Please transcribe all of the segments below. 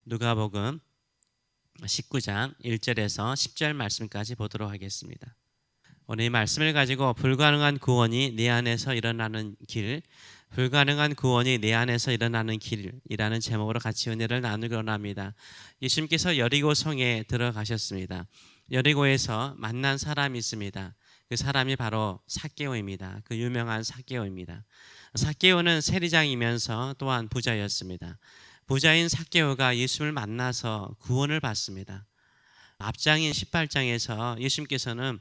누가복음 19장 1절에서 10절 말씀까지 보도록 하겠습니다. 오늘 이 말씀을 가지고 불가능한 구원이 내 안에서 일어나는 길, 불가능한 구원이 내 안에서 일어나는 길이라는 제목으로 같이 은혜를 나누기로 합니다. 예수님께서 여리고 성에 들어가셨습니다. 여리고에서 만난 사람이 있습니다. 그 사람이 바로 삭개오입니다. 그 유명한 삭개오입니다. 삭개오는 세리장이면서 또한 부자였습니다. 부자인 삭개오가 예수님을 만나서 구원을 받습니다. 앞장인 18장에서 예수님께서는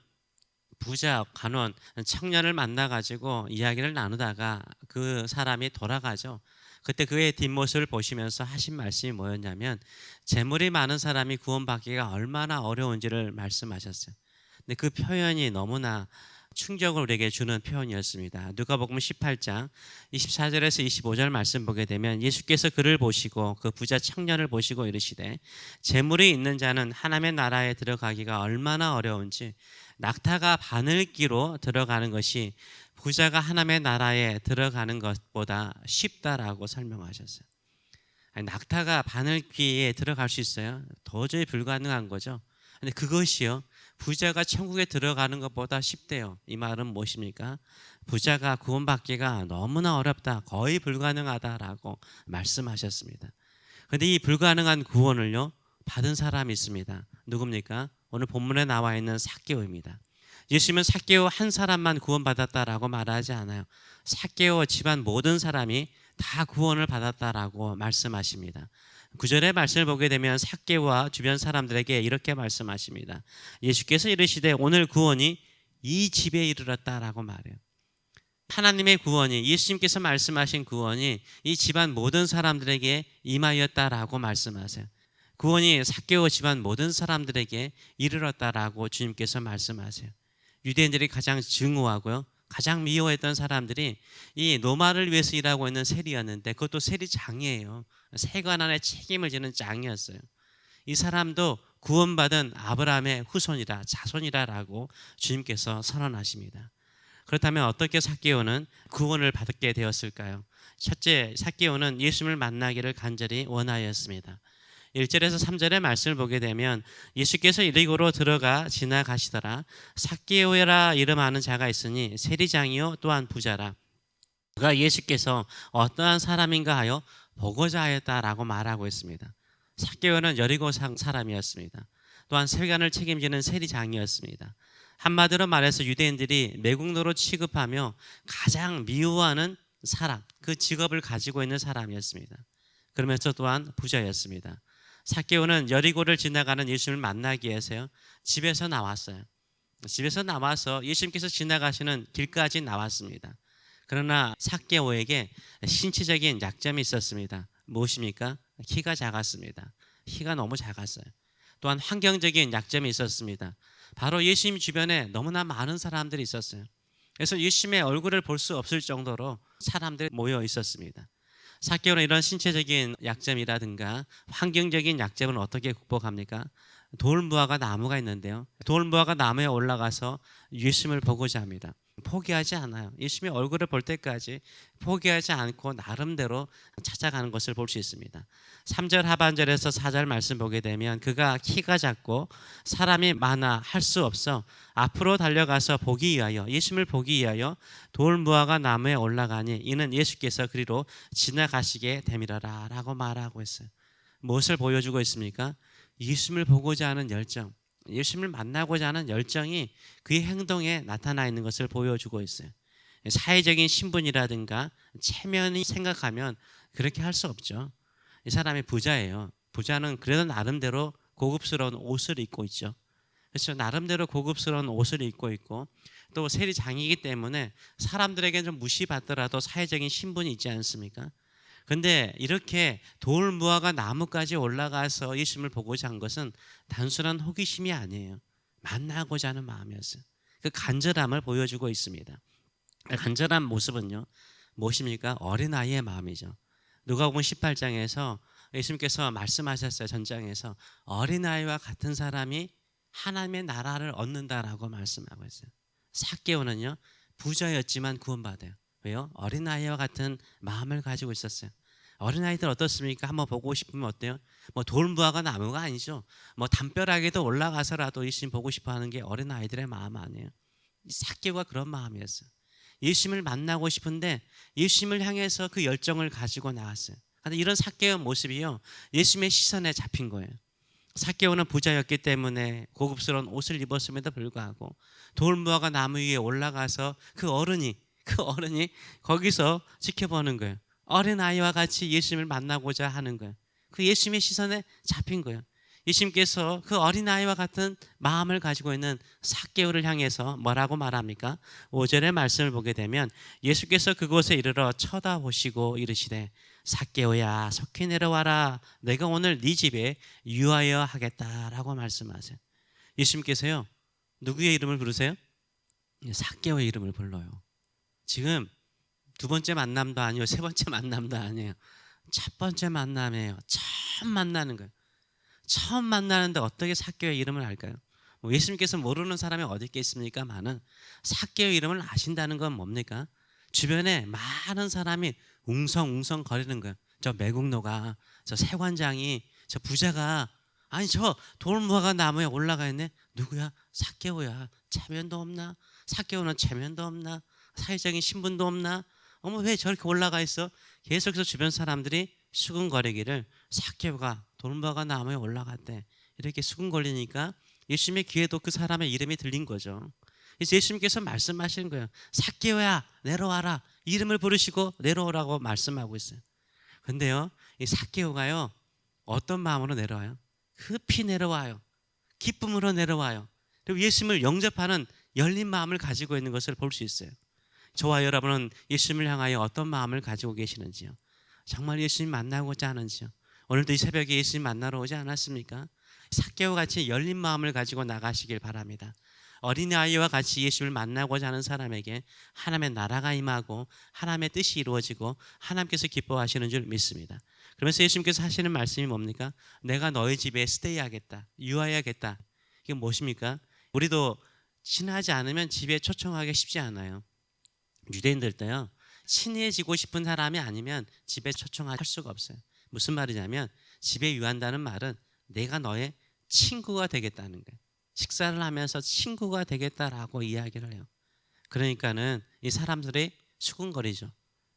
부자, 간원, 청년을 만나가지고 이야기를 나누다가 그 사람이 돌아가죠. 그때 그의 뒷모습을 보시면서 하신 말씀이 뭐였냐면 재물이 많은 사람이 구원받기가 얼마나 어려운지를 말씀하셨어요. 근데 그 표현이 너무나 충격을 우리에게 주는 표현이었습니다. 누가복음 18장 24절에서 25절 말씀 보게 되면 예수께서 그를 보시고 그 부자 청년을 보시고 이르시되 재물이 있는 자는 하나님의 나라에 들어가기가 얼마나 어려운지 낙타가 바늘기로 들어가는 것이 부자가 하나님의 나라에 들어가는 것보다 쉽다라고 설명하셨어요. 아니, 낙타가 바늘귀에 들어갈 수 있어요? 도저히 불가능한 거죠. 근데 그것이요, 부자가 천국에 들어가는 것보다 쉽대요. 이 말은 무엇입니까? 부자가 구원받기가 너무나 어렵다, 거의 불가능하다라고 말씀하셨습니다. 그런데 이 불가능한 구원을요 받은 사람이 있습니다. 누굽니까? 오늘 본문에 나와 있는 삭개오입니다. 예수님은 삭개오 한 사람만 구원받았다라고 말하지 않아요. 삭개오 집안 모든 사람이 다 구원을 받았다라고 말씀하십니다. 9절의 말씀을 보게 되면 삭개오와 주변 사람들에게 이렇게 말씀하십니다. 예수께서 이르시되 오늘 구원이 이 집에 이르렀다라고 말해요. 하나님의 구원이, 예수님께서 말씀하신 구원이 이 집안 모든 사람들에게 임하였다라고 말씀하세요. 구원이 삭개오 집안 모든 사람들에게 이르렀다라고 주님께서 말씀하세요. 유대인들이 가장 증오하고요, 가장 미워했던 사람들이 이 노마를 위해서 일하고 있는 세리였는데, 그것도 세리장이에요. 세관안에 책임을 지는 장이었어요. 이 사람도 구원받은 아브라함의 후손이라, 자손이라라고 주님께서 선언하십니다. 그렇다면 어떻게 삭개오는 구원을 받게 되었을까요? 첫째, 삭개오는 예수님을 만나기를 간절히 원하였습니다. 1절에서 3절의 말씀을 보게 되면 예수께서 여리고로 들어가 지나가시더라. 삭개오라 이름하는 자가 있으니 세리장이요 또한 부자라. 그가 예수께서 어떠한 사람인가 하여 보고자 하였다라고 말하고 있습니다. 삭개오는 여리고 사람이었습니다. 또한 세관을 책임지는 세리장이었습니다. 한마디로 말해서 유대인들이 매국노로 취급하며 가장 미워하는 사람, 그 직업을 가지고 있는 사람이었습니다. 그러면서 또한 부자였습니다. 삭개오는 여리고를 지나가는 예수님을 만나기 위해서요 집에서 나왔어요. 집에서 나와서 예수님께서 지나가시는 길까지 나왔습니다. 그러나 삭개오에게 신체적인 약점이 있었습니다. 무엇입니까? 키가 작았습니다. 키가 너무 작았어요. 또한 환경적인 약점이 있었습니다. 바로 예수님 주변에 너무나 많은 사람들이 있었어요. 그래서 예수님의 얼굴을 볼 수 없을 정도로 사람들이 모여 있었습니다. 삭개오는 이런 신체적인 약점이라든가 환경적인 약점을 어떻게 극복합니까? 돌무화과 나무가 있는데요, 돌무화과 나무에 올라가서 예수님을 보고자 합니다. 포기하지 않아요. 예수님의 얼굴을 볼 때까지 포기하지 않고 나름대로 찾아가는 것을 볼 수 있습니다. 3절 하반절에서 4절 말씀 보게 되면 그가 키가 작고 사람이 많아 할 수 없어 앞으로 달려가서 보기 위하여, 예수님을 보기 위하여 돌무화과 나무에 올라가니 이는 예수께서 그리로 지나가시게 됨이라라 라고 말하고 있어요. 무엇을 보여주고 있습니까? 예수님을 보고자 하는 열정, 예수님을 만나고자 하는 열정이 그의 행동에 나타나 있는 것을 보여주고 있어요. 사회적인 신분이라든가 체면이 생각하면 그렇게 할 수 없죠. 이 사람이 부자예요. 부자는 그래도 나름대로 고급스러운 옷을 입고 있죠. 그래서 나름대로 고급스러운 옷을 입고 있고, 또 세리장이기 때문에 사람들에게 좀 무시받더라도 사회적인 신분이 있지 않습니까? 그런데 이렇게 돌무화과 나무까지 올라가서 예수님을 보고자 한 것은 단순한 호기심이 아니에요. 만나고자 하는 마음이었어요. 그 간절함을 보여주고 있습니다. 간절한 모습은요 무엇입니까? 어린아이의 마음이죠. 누가복음 18장에서 예수님께서 말씀하셨어요. 전장에서 어린아이와 같은 사람이 하나님의 나라를 얻는다라고 말씀하고 있어요. 삭개오는요 부자였지만 구원받아요. 왜요? 어린아이와 같은 마음을 가지고 있었어요. 어린아이들 어떻습니까? 한번 보고 싶으면 어때요? 뭐 돌무화과 나무가 아니죠. 뭐 담벼락에도 올라가서라도 예수님 보고 싶어 하는 게 어린아이들의 마음 아니에요. 삭개오가 그런 마음이었어요. 예수님을 만나고 싶은데 예수님을 향해서 그 열정을 가지고 나왔어요. 그런데 이런 삭개오 모습이요, 예수님의 시선에 잡힌 거예요. 삭개오는 부자였기 때문에 고급스러운 옷을 입었음에도 불구하고 돌무화과 나무 위에 올라가서 그 어른이 거기서 지켜보는 거예요. 어린아이와 같이 예수님을 만나고자 하는 거예요. 그 예수님의 시선에 잡힌 거예요. 예수님께서 그 어린아이와 같은 마음을 가지고 있는 삭개오를 향해서 뭐라고 말합니까? 5절의 말씀을 보게 되면 예수께서 그곳에 이르러 쳐다보시고 이르시되 삭개오야 속히 내려와라, 내가 오늘 네 집에 유하여 하겠다라고 말씀하세요. 예수님께서요, 누구의 이름을 부르세요? 삭개오의 이름을 불러요. 지금 두 번째 만남도 아니고 세 번째 만남도 아니에요. 첫 번째 만남이에요. 처음 만나는 거예요. 처음 만나는데 어떻게 삭개오의 이름을 알까요? 예수님께서 모르는 사람이 어디 있겠습니까? 많은 삭개오의 이름을 아신다는 건 뭡니까? 주변에 많은 사람이 웅성웅성 거리는 거예요. 저 매국노가, 저 세관장이, 저 부자가, 아니 저 돌무화과 나무에 올라가 있네. 누구야? 삭개오야. 체면도 없나? 삭개오는 체면도 없나? 사회적인 신분도 없나? 어머 왜 저렇게 올라가 있어? 계속해서 주변 사람들이 수근거리기를, 삭개오가 돌무화과 나무에 올라갔대, 이렇게 수근거리니까 예수님의 귀에도 그 사람의 이름이 들린 거죠. 그래서 예수님께서 말씀하시는 거예요. 삭개오야 내려와라, 이름을 부르시고 내려오라고 말씀하고 있어요. 근데요, 이 삭개오가요 어떤 마음으로 내려와요? 급히 내려와요. 기쁨으로 내려와요. 그리고 예수님을 영접하는 열린 마음을 가지고 있는 것을 볼 수 있어요. 저와 여러분은 예수님을 향하여 어떤 마음을 가지고 계시는지요? 정말 예수님 만나고자 하는지요? 오늘도 이 새벽에 예수님 만나러 오지 않았습니까? 삭개오 같이 열린 마음을 가지고 나가시길 바랍니다. 어린아이와 같이 예수님을 만나고자 하는 사람에게 하나님의 나라가 임하고 하나님의 뜻이 이루어지고 하나님께서 기뻐하시는 줄 믿습니다. 그러면서 예수님께서 하시는 말씀이 뭡니까? 내가 너희 집에 스테이하겠다, 유하여야겠다. 이게 무엇입니까? 우리도 친하지 않으면 집에 초청하기 쉽지 않아요. 유대인들 때요, 친해지고 싶은 사람이 아니면 집에 초청할 수가 없어요. 무슨 말이냐면 집에 유한다는 말은 내가 너의 친구가 되겠다는 거예요. 식사를 하면서 친구가 되겠다라고 이야기를 해요. 그러니까는 이 사람들이 수군거리죠.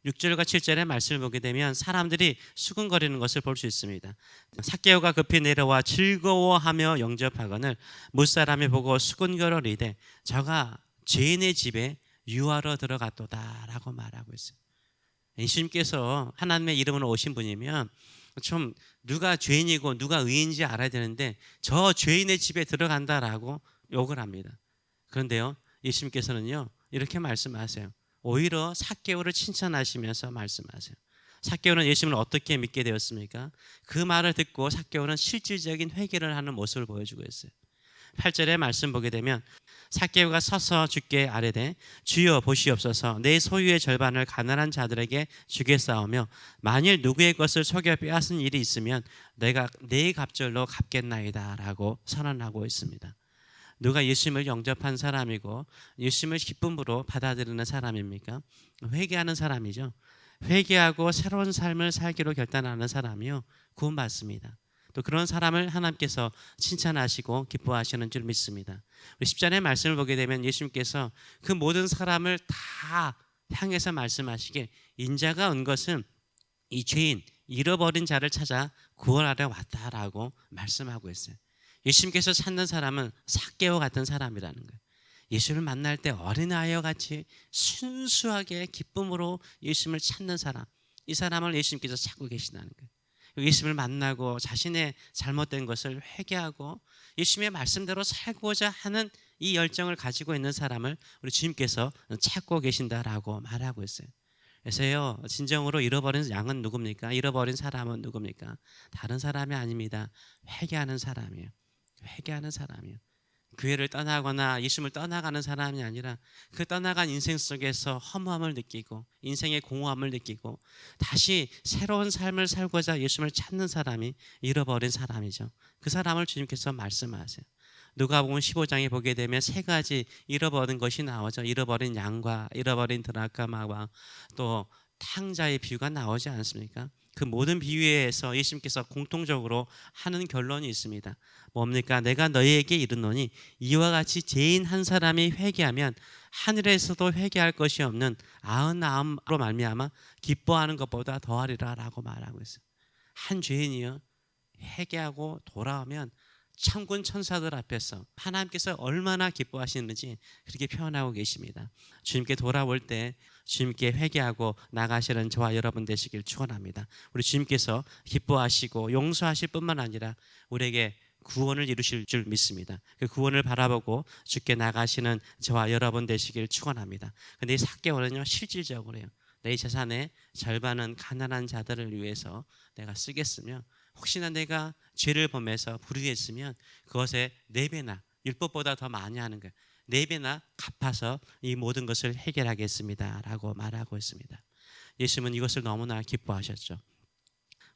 6절과 7절의 말씀을 보게 되면 사람들이 수군거리는 것을 볼 수 있습니다. 삭개오가 급히 내려와 즐거워하며 영접하거늘 무사람이 보고 수군거리되 저가 죄인의 집에 유하러 들어갔도다라고 말하고 있어요. 예수님께서 하나님의 이름으로 오신 분이면 좀 누가 죄인이고 누가 의인지 알아야 되는데 저 죄인의 집에 들어간다라고 욕을 합니다. 그런데요, 예수님께서는요 이렇게 말씀하세요. 오히려 삭개오를 칭찬하시면서 말씀하세요. 삭개오는 예수님을 어떻게 믿게 되었습니까? 그 말을 듣고 삭개오는 실질적인 회개를 하는 모습을 보여주고 있어요. 8절의 말씀 보게 되면 삭개오가 서서 주께 아뢰되 주여 보시옵소서, 내 소유의 절반을 가난한 자들에게 주겠사오며 만일 누구의 것을 속여 빼앗은 일이 있으면 내가 네 갑절로 갚겠나이다 라고 선언하고 있습니다. 누가 예수님을 영접한 사람이고 예수님을 기쁨으로 받아들이는 사람입니까? 회개하는 사람이죠. 회개하고 새로운 삶을 살기로 결단하는 사람이요 구원받습니다. 또 그런 사람을 하나님께서 칭찬하시고 기뻐하시는 줄 믿습니다. 우리 10절의 말씀을 보게 되면 예수님께서 그 모든 사람을 다 향해서 말씀하시길 인자가 온 것은 이 죄인 잃어버린 자를 찾아 구원하려 왔다라고 말씀하고 있어요. 예수님께서 찾는 사람은 삭개오 같은 사람이라는 거예요. 예수를 만날 때 어린아이와 같이 순수하게 기쁨으로 예수님을 찾는 사람, 이 사람을 예수님께서 찾고 계시다는 거예요. 예수님을 만나고 자신의 잘못된 것을 회개하고 예수님의 말씀대로 살고자 하는 이 열정을 가지고 있는 사람을 우리 주님께서 찾고 계신다라고 말하고 있어요. 그래서요, 진정으로 잃어버린 양은 누굽니까? 잃어버린 사람은 누굽니까? 다른 사람이 아닙니다. 회개하는 사람이에요. 회개하는 사람이에요. 교회를 떠나거나 예수님을 떠나가는 사람이 아니라 그 떠나간 인생 속에서 허무함을 느끼고 인생의 공허함을 느끼고 다시 새로운 삶을 살고자 예수님을 찾는 사람이 잃어버린 사람이죠. 그 사람을 주님께서 말씀하세요. 누가복음 15장에 보게 되면 세 가지 잃어버린 것이 나오죠. 잃어버린 양과 잃어버린 드라크마와 또 탕자의 비유가 나오지 않습니까? 그 모든 비유에서 예수님께서 공통적으로 하는 결론이 있습니다. 뭡니까? 내가 너희에게 이르노니 이와 같이 죄인 한 사람이 회개하면 하늘에서도 회개할 것이 없는 99으로 말미암아 기뻐하는 것보다 더하리라라고 말하고 있어요. 한 죄인이요 회개하고 돌아오면 천군 천사들 앞에서 하나님께서 얼마나 기뻐하시는지 그렇게 표현하고 계십니다. 주님께 돌아올 때 주님께 회개하고 나가시는 저와 여러분 되시길 축원합니다. 우리 주님께서 기뻐하시고 용서하실 뿐만 아니라 우리에게 구원을 이루실 줄 믿습니다. 그 구원을 바라보고 주께 나가시는 저와 여러분 되시길 축원합니다. 근데 이 삭개오는요 실질적으로요. 내 재산의 절반은 가난한 자들을 위해서 내가 쓰겠으며 혹시나 내가 죄를 범해서 불의했으면 그것에 4배나 율법보다 더 많이 하는 거예요. 4배나 갚아서 이 모든 것을 해결하겠습니다 라고 말하고 있습니다. 예수님은 이것을 너무나 기뻐하셨죠.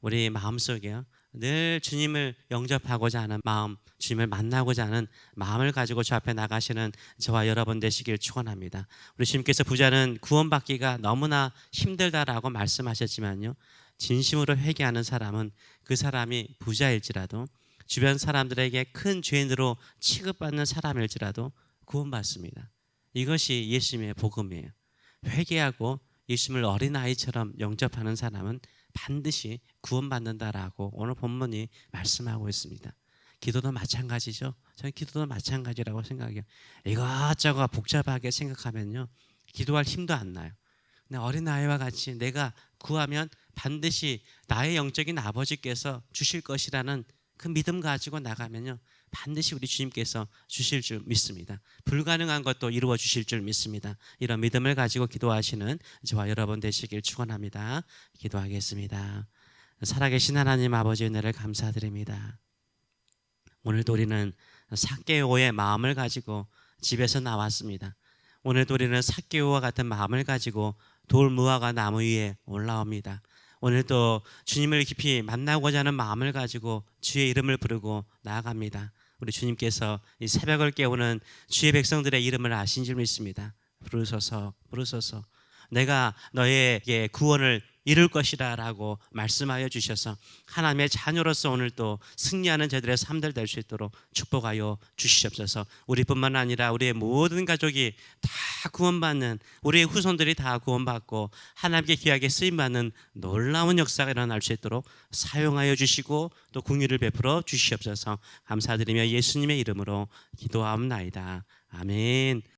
우리 마음속에요 늘 주님을 영접하고자 하는 마음, 주님을 만나고자 하는 마음을 가지고 주 앞에 나가시는 저와 여러분 되시길 축원합니다. 우리 주님께서 부자는 구원받기가 너무나 힘들다라고 말씀하셨지만요, 진심으로 회개하는 사람은 그 사람이 부자일지라도 주변 사람들에게 큰 죄인으로 취급받는 사람일지라도 구원받습니다. 이것이 예수님의 복음이에요. 회개하고 예수님을 어린아이처럼 영접하는 사람은 반드시 구원받는다라고 오늘 본문이 말씀하고 있습니다. 기도도 마찬가지죠. 저는 기도도 마찬가지라고 생각해요. 이것저것 복잡하게 생각하면요 기도할 힘도 안 나요. 근데 어린아이와 같이 내가 구하면 반드시 나의 영적인 아버지께서 주실 것이라는 그 믿음 가지고 나가면요 반드시 우리 주님께서 주실 줄 믿습니다. 불가능한 것도 이루어 주실 줄 믿습니다. 이런 믿음을 가지고 기도하시는 저와 여러분 되시길 축원합니다. 기도하겠습니다. 살아계신 하나님 아버지 은혜를 감사드립니다. 오늘도 우리는 삭개오의 마음을 가지고 집에서 나왔습니다. 오늘도 우리는 삭개오와 같은 마음을 가지고 돌무화과 나무 위에 올라옵니다. 오늘도 주님을 깊이 만나고자 하는 마음을 가지고 주의 이름을 부르고 나아갑니다. 우리 주님께서 이 새벽을 깨우는 주의 백성들의 이름을 아신 줄 믿습니다. 부르소서 부르소서 내가 너에게 구원을 이룰 것이다 라고 말씀하여 주셔서 하나님의 자녀로서 오늘 또 승리하는 저들의 삶들 될 수 있도록 축복하여 주시옵소서. 우리뿐만 아니라 우리의 모든 가족이 다 구원받는, 우리의 후손들이 다 구원받고 하나님께 귀하게 쓰임받는 놀라운 역사가 일어날 수 있도록 사용하여 주시고 또 긍휼을 베풀어 주시옵소서. 감사드리며 예수님의 이름으로 기도하옵나이다. 아멘.